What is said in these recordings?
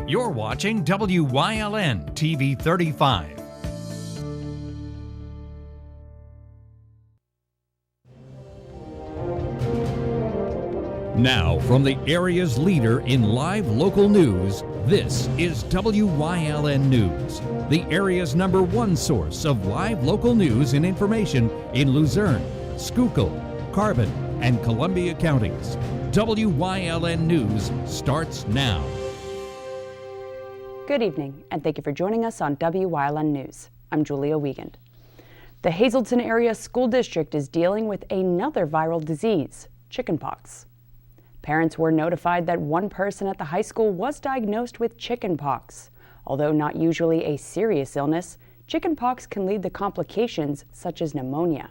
You're watching WYLN TV 35. Now, from the area's leader in live local news, this is WYLN News, the area's #1 source of live local news and information in Luzerne, Schuylkill, Carbon, and Columbia counties. WYLN News starts now. Good evening, and thank you for joining us on WYLN News. I'm Julia Wiegand. The Hazleton Area School District is dealing with another viral disease, chickenpox. Parents were notified that one person at the high school was diagnosed with chickenpox. Although not usually a serious illness, chickenpox can lead to complications such as pneumonia.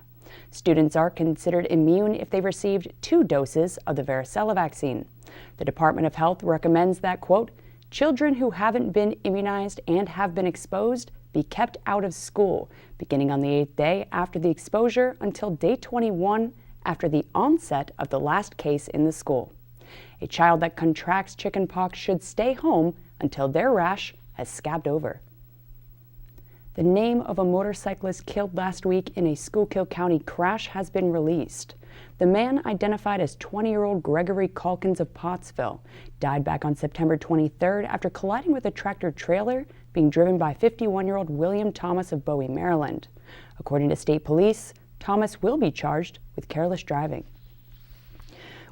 Students are considered immune if they've received 2 doses of the varicella vaccine. The Department of Health recommends that, quote, children who haven't been immunized and have been exposed be kept out of school, beginning on the 8th day after the exposure until day 21 after the onset of the last case in the school. A child that contracts chickenpox should stay home until their rash has scabbed over. The name of a motorcyclist killed last week in a Schuylkill County crash has been released. The man, identified as 20-year-old Gregory Calkins of Pottsville, died back on September 23rd after colliding with a tractor-trailer being driven by 51-year-old William Thomas of Bowie, Maryland. According to state police, Thomas will be charged with careless driving.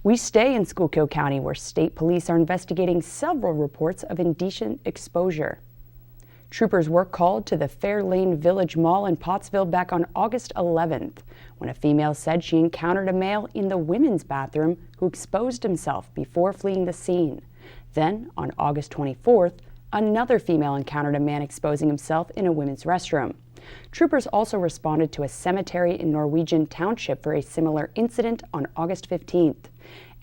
We stay in Schuylkill County, where state police are investigating several reports of indecent exposure. Troopers were called to the Fair Lane Village Mall in Pottsville back on August 11th, when a female said she encountered a male in the women's bathroom who exposed himself before fleeing the scene. Then, on August 24th, another female encountered a man exposing himself in a women's restroom. Troopers also responded to a cemetery in Norwegian Township for a similar incident on August 15th.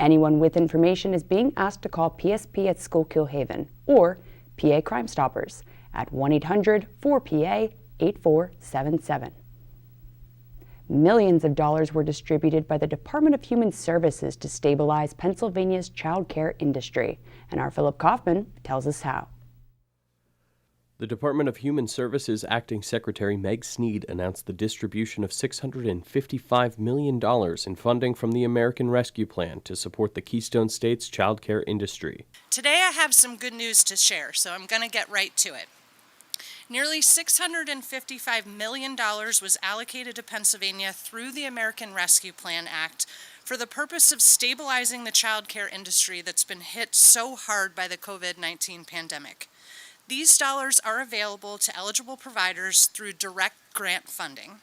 Anyone with information is being asked to call PSP at Schuylkill Haven or PA Crime Stoppers at 1-800-4PA-8477. Millions of dollars were distributed by the Department of Human Services to stabilize Pennsylvania's child care industry, and our Philip Kaufman tells us how. The Department of Human Services Acting Secretary Meg Snead announced the distribution of $655 million in funding from the American Rescue Plan to support the Keystone State's child care industry. Today I have some good news to share, so I'm going to get right to it. Nearly $655 million was allocated to Pennsylvania through the American Rescue Plan Act for the purpose of stabilizing the child care industry that's been hit so hard by the COVID-19 pandemic. These dollars are available to eligible providers through direct grant funding.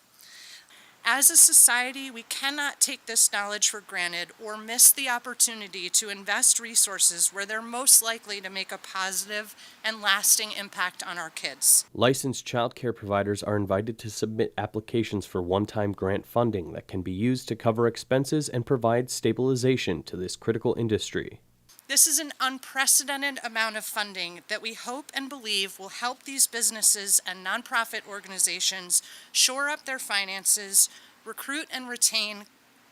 As a society, we cannot take this knowledge for granted or miss the opportunity to invest resources where they're most likely to make a positive and lasting impact on our kids. Licensed child care providers are invited to submit applications for one-time grant funding that can be used to cover expenses and provide stabilization to this critical industry. This is an unprecedented amount of funding that we hope and believe will help these businesses and nonprofit organizations shore up their finances, recruit and retain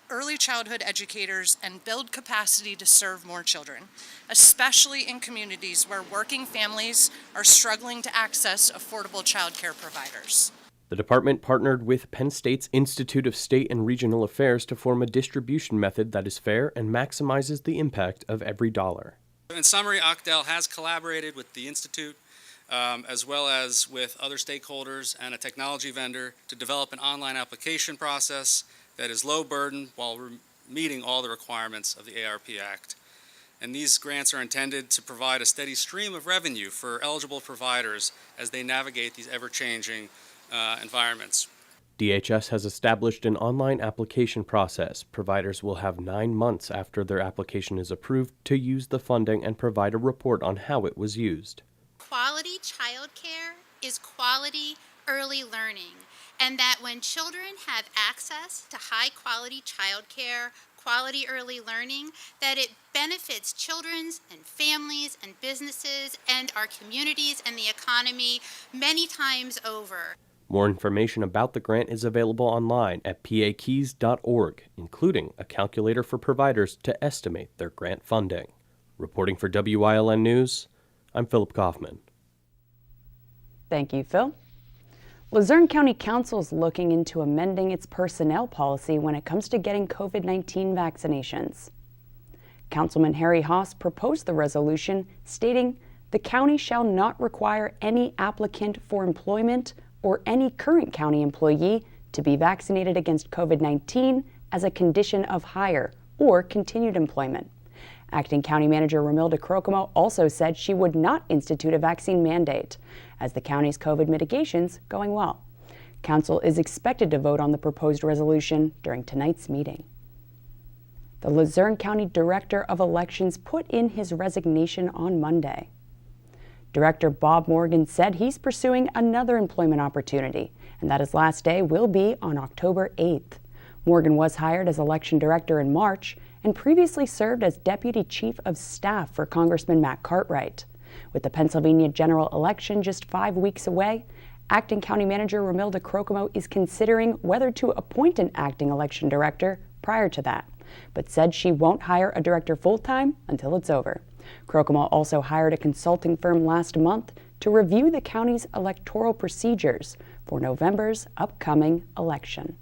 early childhood educators, and build capacity to serve more children, especially in communities where working families are struggling to access affordable child care providers. The department partnered with Penn State's Institute of State and Regional Affairs to form a distribution method that is fair and maximizes the impact of every dollar. In summary, OCDEL has collaborated with the Institute as well as with other stakeholders and a technology vendor to develop an online application process that is low burden while meeting all the requirements of the ARP Act. And these grants are intended to provide a steady stream of revenue for eligible providers as they navigate these ever-changing environments. DHS has established an online application process. Providers will have 9 months after their application is approved to use the funding and provide a report on how it was used. Quality childcare is quality early learning, and that when children have access to high-quality childcare, quality early learning, that it benefits children's and families and businesses and our communities and the economy many times over. More information about the grant is available online at pakeys.org, including a calculator for providers to estimate their grant funding. Reporting for WYLN News, I'm Philip Kaufman. Thank you, Phil. Luzerne County Council is looking into amending its personnel policy when it comes to getting COVID-19 vaccinations. Councilman Harry Haas proposed the resolution stating the county shall not require any applicant for employment or any current county employee to be vaccinated against COVID-19 as a condition of hire or continued employment. Acting County Manager Romilda Crocomo also said she would not institute a vaccine mandate, as the county's COVID mitigation's going well. Council is expected to vote on the proposed resolution during tonight's meeting. The Luzerne County Director of Elections put in his resignation on Monday. Director Bob Morgan said he's pursuing another employment opportunity, and that his last day will be on October 8th. Morgan was hired as election director in March and previously served as Deputy Chief of Staff for Congressman Matt Cartwright. With the Pennsylvania general election just 5 weeks away, Acting County Manager Romilda Crocomo is considering whether to appoint an acting election director prior to that, but said she won't hire a director full-time until it's over. Crocomo also hired a consulting firm last month to review the county's electoral procedures for November's upcoming election.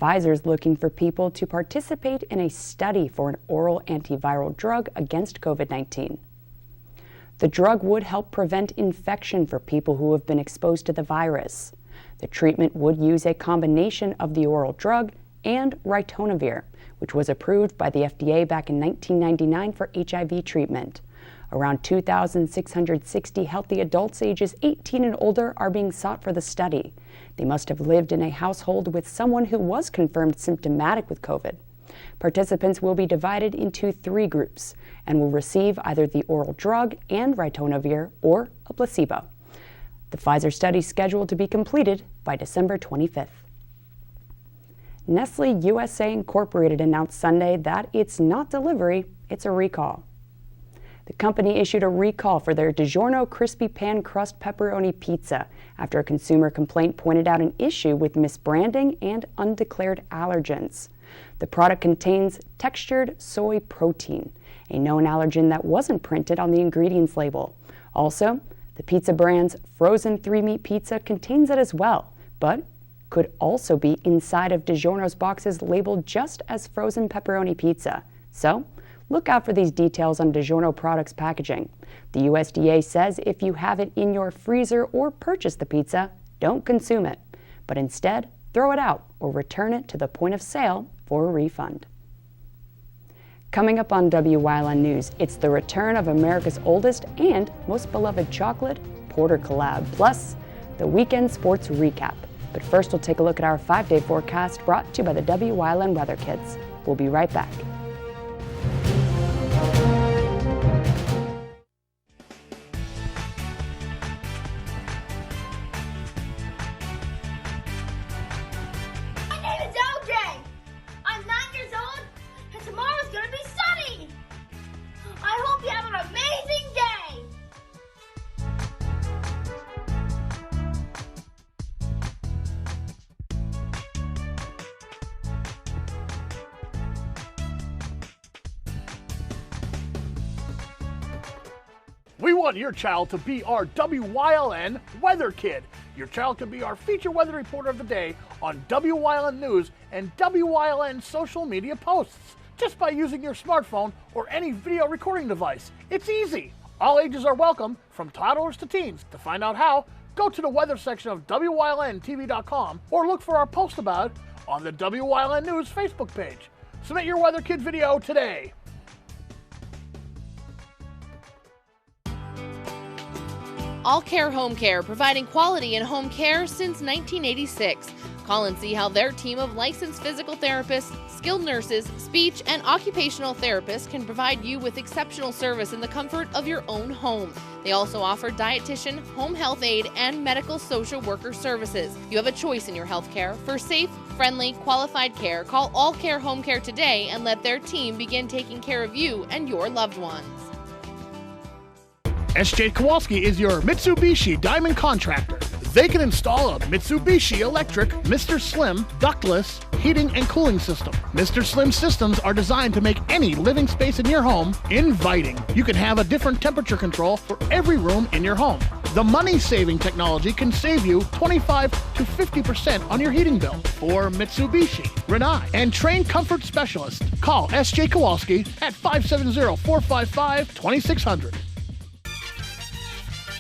Pfizer's looking for people to participate in a study for an oral antiviral drug against COVID-19. The drug would help prevent infection for people who have been exposed to the virus. The treatment would use a combination of the oral drug and ritonavir, which was approved by the FDA back in 1999 for HIV treatment. Around 2,660 healthy adults ages 18 and older are being sought for the study. They must have lived in a household with someone who was confirmed symptomatic with COVID. Participants will be divided into 3 groups and will receive either the oral drug and ritonavir or a placebo. The Pfizer study is scheduled to be completed by December 25th. Nestle USA Incorporated announced Sunday that it's not delivery, it's a recall. The company issued a recall for their DiGiorno crispy pan crust pepperoni pizza after a consumer complaint pointed out an issue with misbranding and undeclared allergens. The product contains textured soy protein, a known allergen that wasn't printed on the ingredients label. Also, the pizza brand's frozen 3-meat pizza contains it as well, but could also be inside of DiGiorno's boxes labeled just as frozen pepperoni pizza. So, look out for these details on DiGiorno products packaging. The USDA says if you have it in your freezer or purchase the pizza, don't consume it, but instead throw it out or return it to the point of sale for a refund. Coming up on Wyln News, it's the return of America's oldest and most beloved chocolate, Porter Collab, plus the weekend sports recap. But first, we'll take a look at our 5-day forecast brought to you by the Wyln Weather Kids. We'll be right back. We want your child to be our Wyln Weather Kid. Your child can be our feature weather reporter of the day on Wyln News and Wyln social media posts, just by using your smartphone or any video recording device. It's easy. All ages are welcome, from toddlers to teens. To find out how, go to the weather section of WYLNTV.com or look for our post about it on the Wyln News Facebook page. Submit your Weather Kid video today. All Care Home Care, providing quality in home care since 1986. Call and see how their team of licensed physical therapists, skilled nurses, speech, and occupational therapists can provide you with exceptional service in the comfort of your own home. They also offer dietitian, home health aide, and medical social worker services. You have a choice in your health care. For safe, friendly, qualified care, call All Care Home Care today and let their team begin taking care of you and your loved ones. SJ Kowalski is your Mitsubishi Diamond Contractor. They can install a Mitsubishi Electric, Mr. Slim, ductless, heating and cooling system. Mr. Slim systems are designed to make any living space in your home inviting. You can have a different temperature control for every room in your home. The money-saving technology can save you 25 to 50% on your heating bill. For Mitsubishi, Rinnai, and trained comfort specialists, call S.J. Kowalski at 570-455-2600.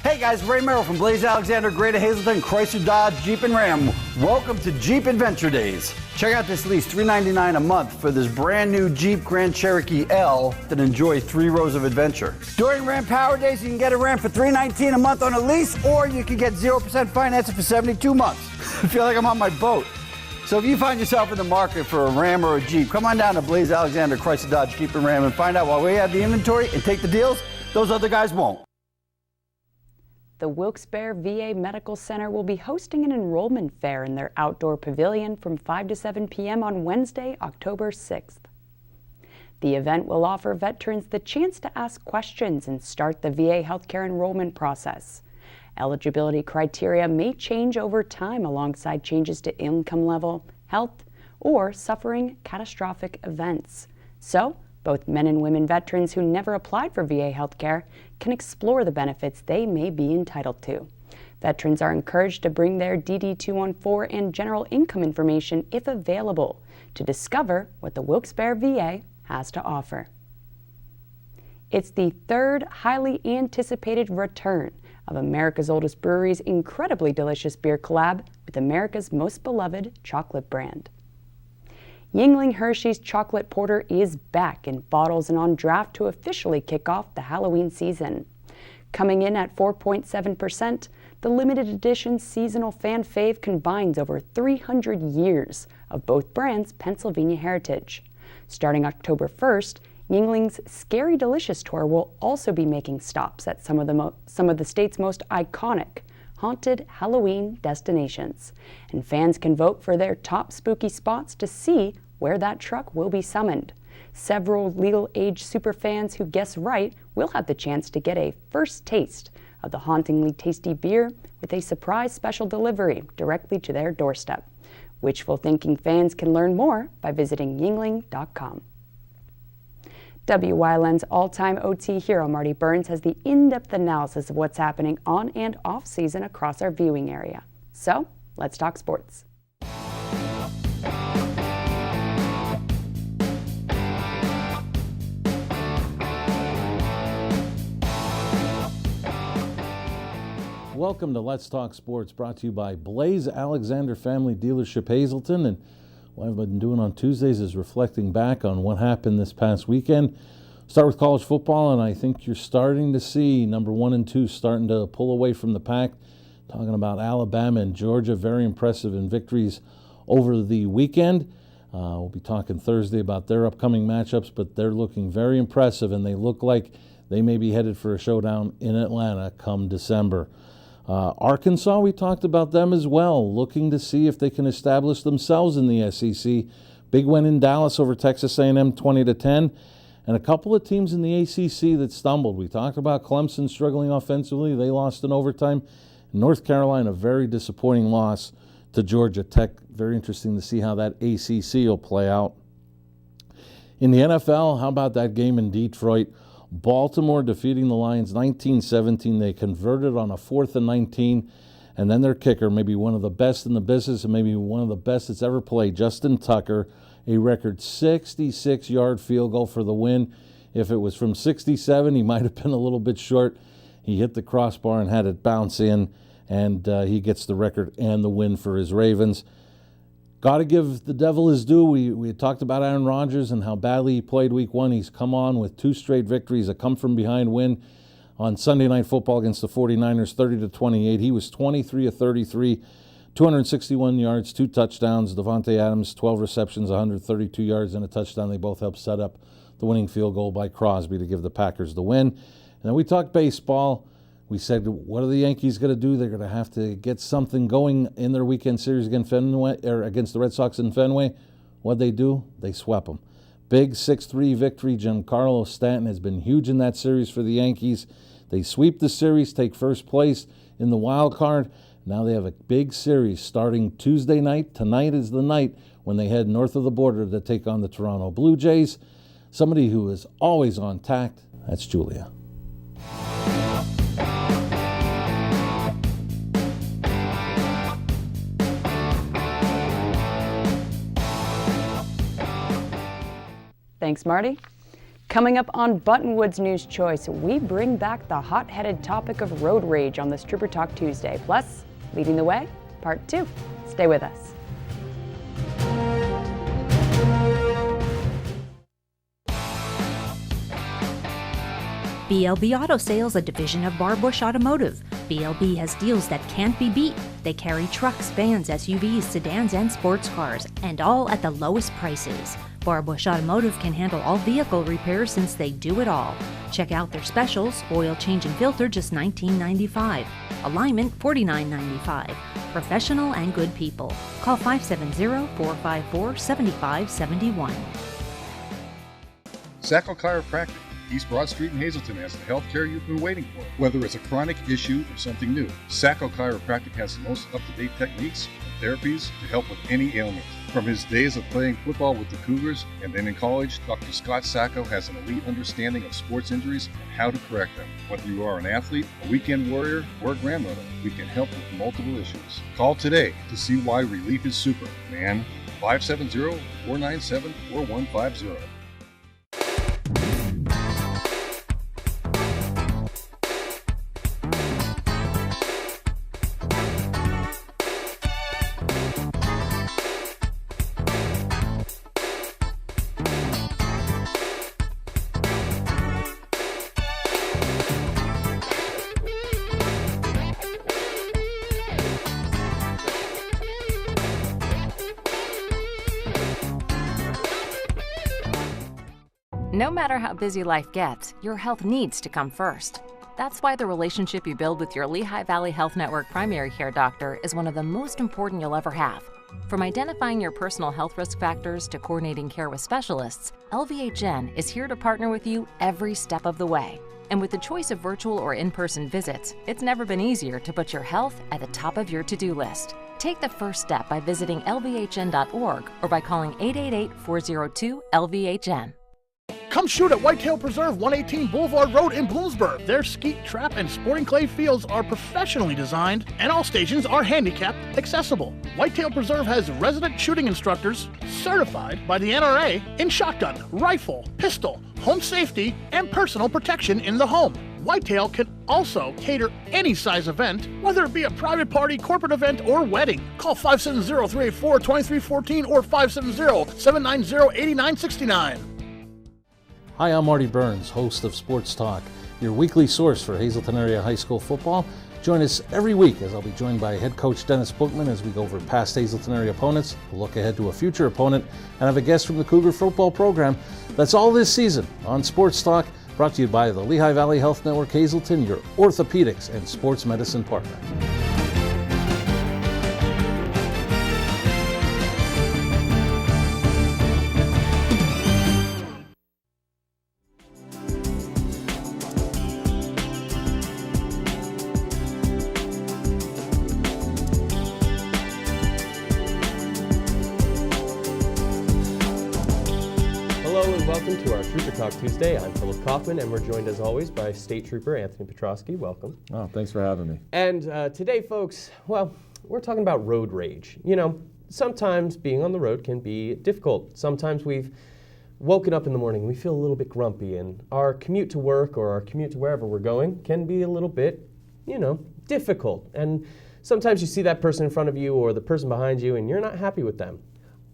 Hey guys, Ray Merrill from Blaze Alexander, Greater Hazleton, Chrysler, Dodge, Jeep, and Ram. Welcome to Jeep Adventure Days. Check out this lease, $399 a month for this brand new Jeep Grand Cherokee L that enjoy 3 rows of adventure. During Ram Power Days, you can get a Ram for $319 a month on a lease, or you can get 0% financing for 72 months. I feel like I'm on my boat. So if you find yourself in the market for a Ram or a Jeep, come on down to Blaze Alexander, Chrysler, Dodge, Jeep, and Ram and find out why we have the inventory and take the deals those other guys won't. The Wilkes-Barre VA Medical Center will be hosting an enrollment fair in their outdoor pavilion from 5 to 7 p.m. on Wednesday, October 6th. The event will offer veterans the chance to ask questions and start the VA healthcare enrollment process. Eligibility criteria may change over time alongside changes to income level, health, or suffering catastrophic events. So, both men and women veterans who never applied for VA healthcare can explore the benefits they may be entitled to. Veterans are encouraged to bring their DD-214 and general income information if available to discover what the Wilkes-Barre VA has to offer. It's the third highly anticipated return of America's Oldest Brewery's incredibly delicious beer collab with America's most beloved chocolate brand. Yuengling Hershey's Chocolate Porter is back in bottles and on draft to officially kick off the Halloween season. Coming in at 4.7%, the limited edition seasonal fan fave combines over 300 years of both brands' Pennsylvania heritage. Starting October 1st, Yuengling's Scary Delicious Tour will also be making stops at some of the state's most iconic haunted Halloween destinations, and fans can vote for their top spooky spots to see where that truck will be summoned. Several legal-age superfans who guess right will have the chance to get a first taste of the hauntingly tasty beer with a surprise special delivery directly to their doorstep. Wishful-thinking fans can learn more by visiting Yuengling.com. Wyln's all-time OT hero Marty Burns has the in-depth analysis of what's happening on and off-season across our viewing area. So, let's talk sports. Welcome to Let's Talk Sports, brought to you by Blaze Alexander Family Dealership Hazleton. And what I've been doing on Tuesdays is reflecting back on what happened this past weekend. Start with college football, and I think you're starting to see number 1 and 2 starting to pull away from the pack. Talking about Alabama and Georgia, very impressive in victories over the weekend. We'll be talking Thursday about their upcoming matchups, but they're looking very impressive, and they look like they may be headed for a showdown in Atlanta come December. Arkansas, we talked about them as well, looking to see if they can establish themselves in the SEC. Big win in Dallas over Texas A&M 20-10, and a couple of teams in the ACC that stumbled. We talked about Clemson struggling offensively. They lost in overtime. North Carolina, very disappointing loss to Georgia Tech. Very interesting to see how that ACC will play out. In the NFL, how about that game in Detroit? Baltimore defeating the Lions 19-17. They converted on a 4th and 19. And then their kicker, maybe one of the best in the business and maybe one of the best that's ever played, Justin Tucker, a record 66-yard field goal for the win. If it was from 67, he might have been a little bit short. He hit the crossbar and had it bounce in, and he gets the record and the win for his Ravens. Got to give the devil his due. We had talked about Aaron Rodgers and how badly he played week 1. He's come on with 2 straight victories, a come-from-behind win on Sunday Night Football against the 49ers, 30-28. He was 23 of 33, 261 yards, 2 touchdowns. Devontae Adams, 12 receptions, 132 yards, and a touchdown. They both helped set up the winning field goal by Crosby to give the Packers the win. And then we talked baseball. We said, what are the Yankees going to do? They're going to have to get something going in their weekend series against the Red Sox in Fenway. What'd they do? They swept them. Big 6-3 victory. Giancarlo Stanton has been huge in that series for the Yankees. They sweep the series, take first place in the wild card. Now they have a big series starting Tuesday night. Tonight is the night when they head north of the border to take on the Toronto Blue Jays. Somebody who is always on tact, that's Julia. Thanks, Marty. Coming up on Buttonwood's News Choice, we bring back the hot-headed topic of road rage on this Trooper Talk Tuesday. Plus, Leading the Way, Part 2. Stay with us. BLB Auto Sales, a division of Barbush Automotive. BLB has deals that can't be beat. They carry trucks, vans, SUVs, sedans, and sports cars, and all at the lowest prices. Barbush Automotive can handle all vehicle repairs since they do it all. Check out their specials: oil change and filter, just $19.95. Alignment, $49.95. Professional and good people. Call 570-454-7571. Sacco Chiropractic, East Broad Street in Hazleton, has the health care you've been waiting for. Whether it's a chronic issue or something new, Sacco Chiropractic has the most up-to-date techniques and therapies to help with any ailment. From his days of playing football with the Cougars and then in college, Dr. Scott Sacco has an elite understanding of sports injuries and how to correct them. Whether you are an athlete, a weekend warrior, or a grandmother, we can help with multiple issues. Call today to see why relief is super, man. 570-497-4150. No matter how busy life gets, your health needs to come first. That's why the relationship you build with your Lehigh Valley Health Network primary care doctor is one of the most important you'll ever have. From identifying your personal health risk factors to coordinating care with specialists, LVHN is here to partner with you every step of the way. And with the choice of virtual or in-person visits, it's never been easier to put your health at the top of your to-do list. Take the first step by visiting lvhn.org or by calling 888-402-LVHN. Come shoot at Whitetail Preserve, 118 Boulevard Road in Bloomsburg. Their skeet, trap, and sporting clay fields are professionally designed, and all stations are handicapped accessible. Whitetail Preserve has resident shooting instructors certified by the NRA in shotgun, rifle, pistol, home safety, and personal protection in the home. Whitetail can also cater any size event, whether it be a private party, corporate event, or wedding. Call 570-384-2314 or 570-790-8969. Hi, I'm Marty Burns, host of Sports Talk, your weekly source for Hazleton area high school football. Join us every week as I'll be joined by head coach Dennis Bookman as we go over past Hazleton area opponents, look ahead to a future opponent, and have a guest from the Cougar football program. That's all this season on Sports Talk, brought to you by the Lehigh Valley Health Network Hazleton, your orthopedics and sports medicine partner. Welcome to our Trooper Talk Tuesday. I'm Philip Kaufman, and we're joined as always by State Trooper Anthony Petrosky. Welcome. Oh, thanks for having me. And today, folks, well, we're talking about road rage. You know, sometimes being on the road can be difficult. Sometimes we've woken up in the morning and we feel a little bit grumpy, and our commute to work or our commute to wherever we're going can be a little bit, you know, difficult. And sometimes you see that person in front of you or the person behind you and you're not happy with them.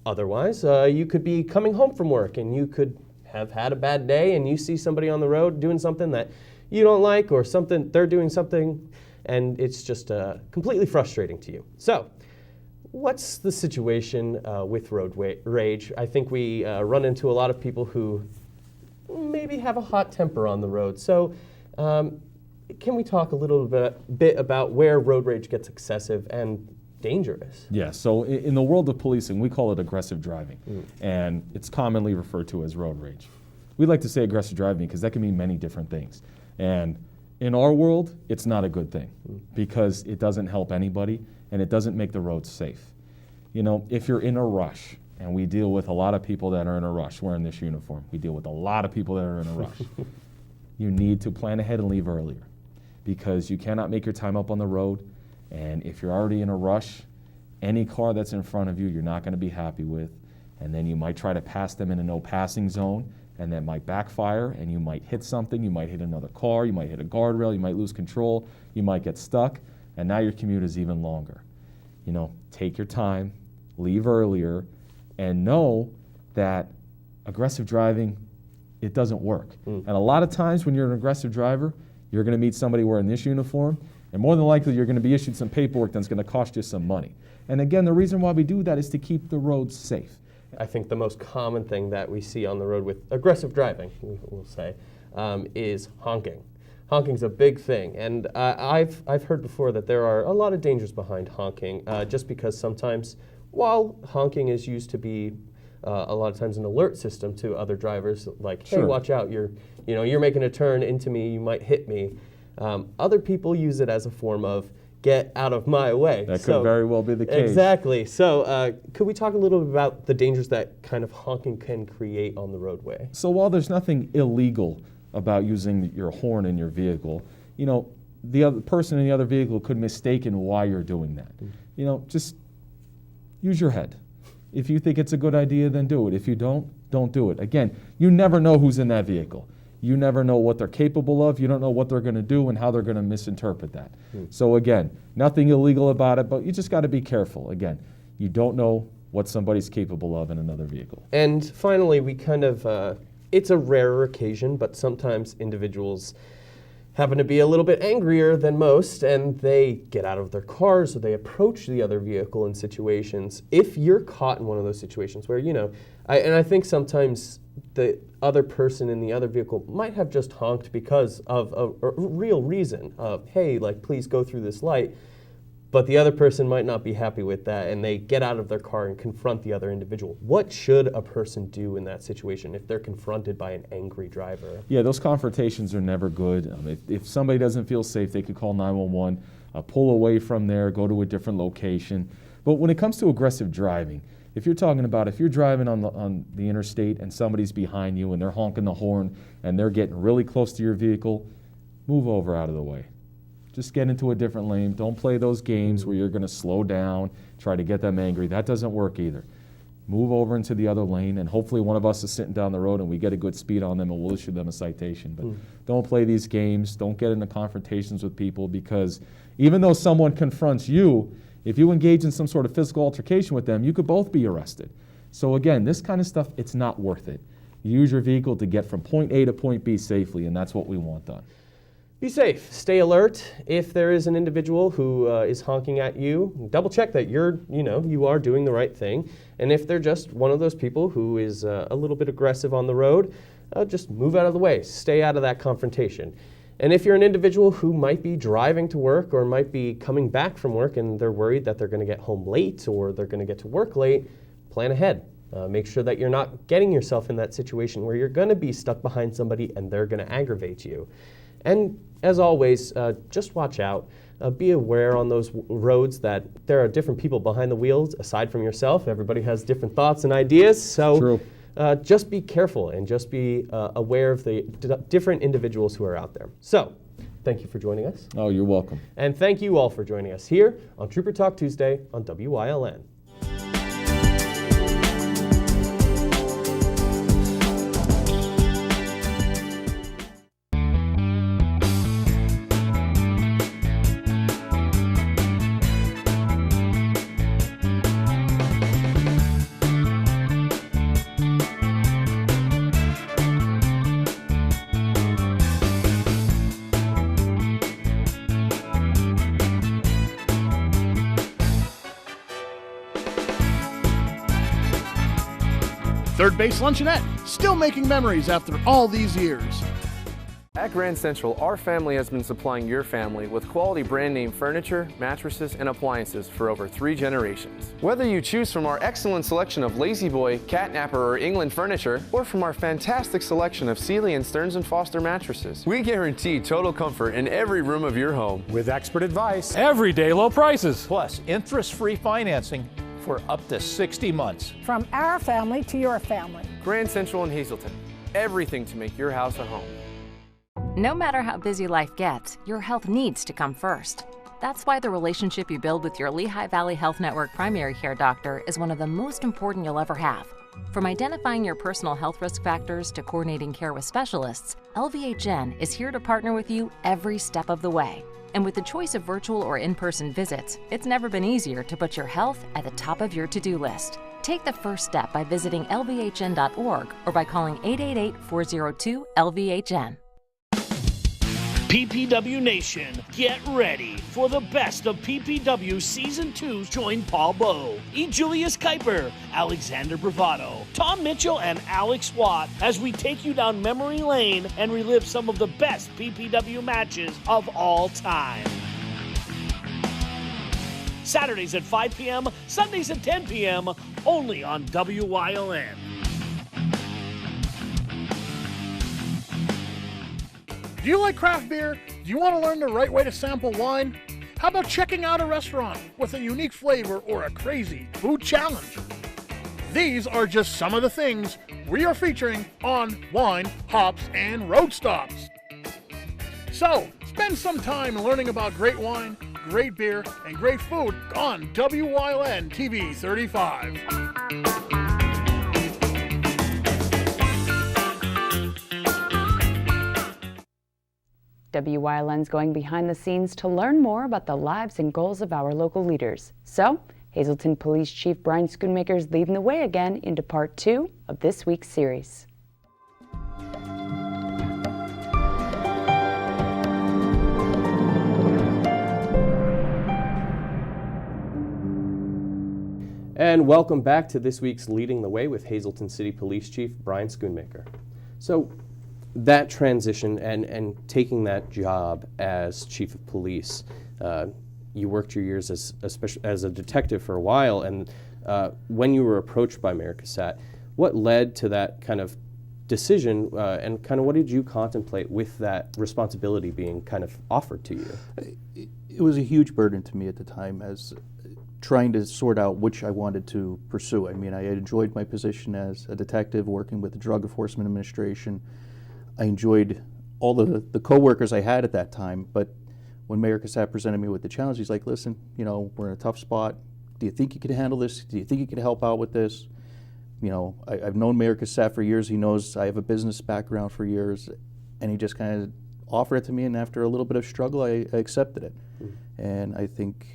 Otherwise, you could be coming home from work and you could have had a bad day and you see somebody on the road doing something that you don't like, or something they're doing something, and it's just completely frustrating to you. So what's the situation with road rage? I think we run into a lot of people who maybe have a hot temper on the road. So can we talk a little bit about where road rage gets excessive and dangerous? Yeah, so in the world of policing, we call it aggressive driving, and it's commonly referred to as road rage. We like to say aggressive driving because that can mean many different things. And in our world, it's not a good thing because it doesn't help anybody and it doesn't make the roads safe. You know, if you're in a rush And we deal with a lot of people that are in a rush wearing this uniform. We deal with a lot of people that are in a rush. You need to plan ahead and leave earlier, because you cannot make your time up on the road. And if you're already in a rush, any car that's in front of you, you're not going to be happy with. And then you might try to pass them in a no passing zone, and that might backfire, and you might hit something. You might hit another car. You might hit a guardrail. You might lose control. You might get stuck. And now your commute is even longer. You know, take your time, leave earlier, and know that aggressive driving, it doesn't work. And a lot of times when you're an aggressive driver, you're going to meet somebody wearing this uniform, and more than likely you're going to be issued some paperwork that's going to cost you some money. And again, the reason why we do that is to keep the roads safe. I think the most common thing that we see on the road with aggressive driving, we'll say, is honking. Honking's a big thing, and I've heard before that there are a lot of dangers behind honking, just because sometimes, while honking is used to be a lot of times an alert system to other drivers, like, hey, watch out, you're making a turn into me, you might hit me. Other people use it as a form of get out of my way. That could very well be the case. Exactly. So could we talk a little bit about the dangers that kind of honking can create on the roadway? So while there's nothing illegal about using your horn in your vehicle, you know, the other person in the other vehicle could mistake why you're doing that. You know, just use your head. If you think it's a good idea, then do it. If you don't do it. Again, you never know who's in that vehicle. You never know what they're capable of. You don't know what they're going to do and how they're going to misinterpret that. So again, nothing illegal about it, but you just got to be careful. Again, you don't know what somebody's capable of in another vehicle. And finally, we kind of, it's a rarer occasion, but sometimes individuals happen to be a little bit angrier than most, and they get out of their cars or they approach the other vehicle in situations. If you're caught in one of those situations where, you know, I think sometimes the other person in the other vehicle might have just honked because of a real reason of, hey, like, please go through this light, but the other person might not be happy with that, and they get out of their car and confront the other individual. What should a person do in that situation if they're confronted by an angry driver? Yeah, those confrontations are never good. If somebody doesn't feel safe, they could call 911, pull away from there, go to a different location. But when it comes to aggressive driving, if you're driving on the interstate and somebody's behind you and they're honking the horn and they're getting really close to your vehicle, move over out of the way. Just get into a different lane. Don't play those games where you're going to slow down, try to get them angry. That doesn't work either. Move over into the other lane, and hopefully one of us is sitting down the road and we get a good speed on them and we'll issue them a citation. But don't play these games. Don't get into confrontations with people, because even though someone confronts you, if you engage in some sort of physical altercation with them, you could both be arrested. So again, this kind of stuff, it's not worth it. Use your vehicle to get from point A to point B safely, and that's what we want done. Be safe. Stay alert. If there is an individual who is honking at you, double check that you are doing the right thing. And if they're just one of those people who is a little bit aggressive on the road, just move out of the way. Stay out of that confrontation. And if you're an individual who might be driving to work or might be coming back from work and they're worried that they're going to get home late or they're going to get to work late, plan ahead. Make sure that you're not getting yourself in that situation where you're going to be stuck behind somebody and they're going to aggravate you. And as always, just watch out. Be aware on those roads that there are different people behind the wheels aside from yourself. Everybody has different thoughts and ideas. So just be careful and just be aware of the different individuals who are out there. So thank you for joining us. Oh, you're welcome. And thank you all for joining us here on Trooper Talk Tuesday on WYLN. Third Base Luncheonette, still making memories after all these years. At Grand Central, our family has been supplying your family with quality brand name furniture, mattresses, and appliances for over 3 generations. Whether you choose from our excellent selection of Lazy Boy, Catnapper, or England furniture, or from our fantastic selection of Sealy and Stearns & Foster mattresses, we guarantee total comfort in every room of your home. With expert advice, everyday low prices, plus interest-free financing, for up to 60 months. From our family to your family. Grand Central in Hazleton. Everything to make your house a home. No matter how busy life gets, your health needs to come first. That's why the relationship you build with your Lehigh Valley Health Network primary care doctor is one of the most important you'll ever have. From identifying your personal health risk factors to coordinating care with specialists, LVHN is here to partner with you every step of the way. And with the choice of virtual or in-person visits, it's never been easier to put your health at the top of your to-do list. Take the first step by visiting lvhn.org or by calling 888-402-LVHN. PPW Nation, get ready for the best of PPW Season 2. Join Paul Bowe, E. Julius Kuiper, Alexander Bravado, Tom Mitchell, and Alex Watt as we take you down memory lane and relive some of the best PPW matches of all time. Saturdays at 5 p.m., Sundays at 10 p.m., only on WYLN. Do you like craft beer? Do you want to learn the right way to sample wine? How about checking out a restaurant with a unique flavor or a crazy food challenge? These are just some of the things we are featuring on Wine, Hops, and Road Stops. So, spend some time learning about great wine, great beer, and great food on WYLN TV 35. WYLN's going behind the scenes to learn more about the lives and goals of our local leaders. So, Hazleton Police Chief Brian Schoonmaker is leading the way again into part 2 of this week's series. And welcome back to this week's Leading the Way with Hazleton City Police Chief Brian Schoonmaker. So, that transition and taking that job as chief of police, you worked your years as a detective for a while, and when you were approached by Mayor Cassatt, what led to that kind of decision, and kind of what did you contemplate with that responsibility being kind of offered to you? It was a huge burden to me at the time, as trying to sort out which I wanted to pursue. I mean, I enjoyed my position as a detective working with the Drug Enforcement Administration. I enjoyed all the co-workers I had at that time, but when Mayor Cassatt presented me with the challenge, he's like, listen, you know, we're in a tough spot. Do you think you could handle this? Do you think you could help out with this? You know, I've known Mayor Cassatt for years. He knows I have a business background for years, and he just kind of offered it to me, and after a little bit of struggle, I accepted it. And I think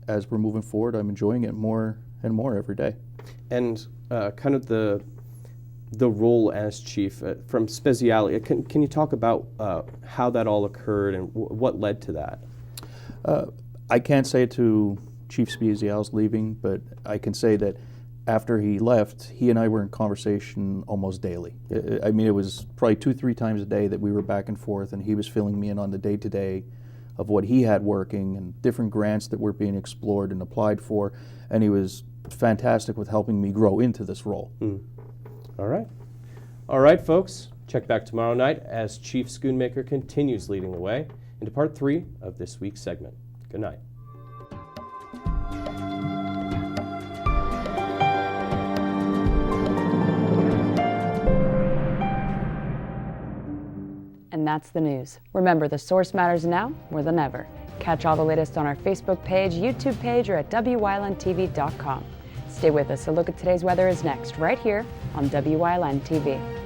as we're moving forward, I'm enjoying it more and more every day. And kind of the role as chief from Speziale, can you talk about how that all occurred and what led to that? I can't say to Chief Speziale's leaving, but I can say that after he left, he and I were in conversation almost daily. I mean, it was probably 2-3 times a day that we were back and forth, and he was filling me in on the day-to-day of what he had working and different grants that were being explored and applied for, and he was fantastic with helping me grow into this role. All right. All right, folks. Check back tomorrow night as Chief Schoonmaker continues leading the way into part 3 of this week's segment. Good night. And that's the news. Remember, the source matters now more than ever. Catch all the latest on our Facebook page, YouTube page, or at WYLNTV.com. Stay with us. A look at today's weather is next, right here on WYLN TV.